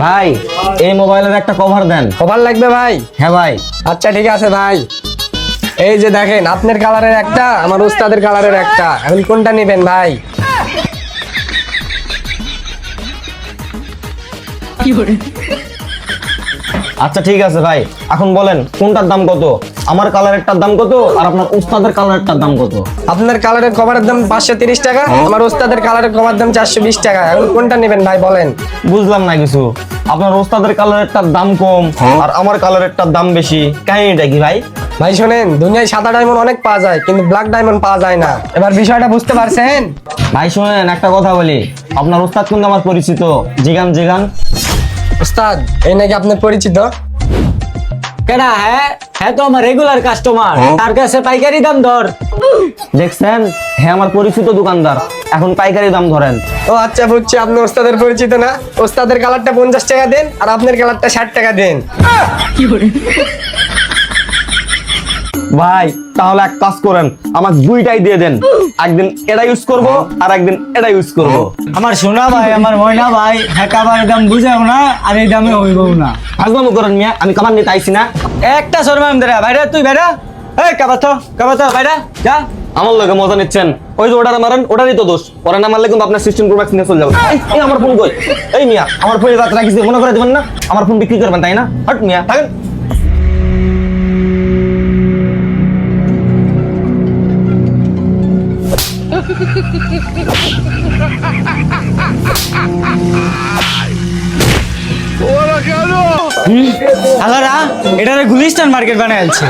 ভাই এই মোবাইলের একটা কভার দেন। কভার লাগবে ভাই? হ্যাঁ ভাই। আচ্ছা ঠিক আছে ভাই, এই যে দেখেন আপনার কালারের একটা, আমার উস্তাদের কালারের একটা, এখন কোনটা নেবেন ভাই? আচ্ছা ঠিক আছে ভাই, এখন বলেন কোনটার দাম কত? আমার কালারেরটার দাম কত আর আপনার উস্তাদের কালারেরটার দাম কত? আপনার কালারের কভারের দাম 530 টাকা, আমার উস্তাদের কালারের কভার দাম 420 টাকা, এখন কোনটা নেবেন ভাই বলেন? বুঝলাম না কিছু। আপনার উস্তাদের কালারেরটার দাম কম আর আমার কালারেরটার দাম বেশি, কাহিনীটা কি ভাই? ভাই শোনেন, দুনিয়ায় সাদা ডায়মন্ড অনেক পাওয়া যায় কিন্তু ব্ল্যাক ডায়মন্ড পাওয়া যায় না। এবার বিষয়টা বুঝতে পারছেন? ভাই শোনেন একটা কথা বলি, আপনার উস্তাদ কিন্তু আমার পরিচিত। জিগান জিগান। উস্তাদ এই নাকি আপনার পরিচিত? কেডা? হ্যাঁ হ্যাঁ, তো আমার রেগুলার কাস্টমার, তার কাছে পাইকারি দাম ধর। দেখছেন, হ্যাঁ আমার পরিচিত দোকানদার, এখন পাইকারি দাম ধরেন। ও আচ্ছা বুঝছি, আপনি ওস্তাদের পরিচিত না। ওস্তাদের কালারটা 50 টাকা দেন আর আপনার কালারটা 60 টাকা দেন। ভাই তাহলে এক কাজ করেন, আমাকে দুইটাই দিয়ে দেন। একদিন এটা ইউজ করব আর একদিন এটা ইউজ করব। আমার সোনা ভাই, আমার ময়না ভাই, হ্যাঁ কাবারের দাম বুঝাও না আর এই দামে হইবও না। আজমামু করেন মিয়া, আমি কামান নিতে আইছি না। একটা শর্মা দেরা বাইরে, তুই বাইরে। এই কাবাত বাইরে যা। আমার লগে মজা নিচ্ছেন? ওই যে ওটারে মারেন, ওটারই তো দোষ। পরে না মারলে কিন্তু আপনার সিস্টেম প্রো ম্যাক্স নিয়ে চলে যাবে। এই আমার ফোন কই? এই মিয়া আমার ফোনে রাত রাখিস, মনে করে দেবেন না? আমার ফোন বিক্রি করবেন তাই না? হট মিয়া থাকেন। আলারা এটারে গুলিস্তান মার্কেট বানাইছে।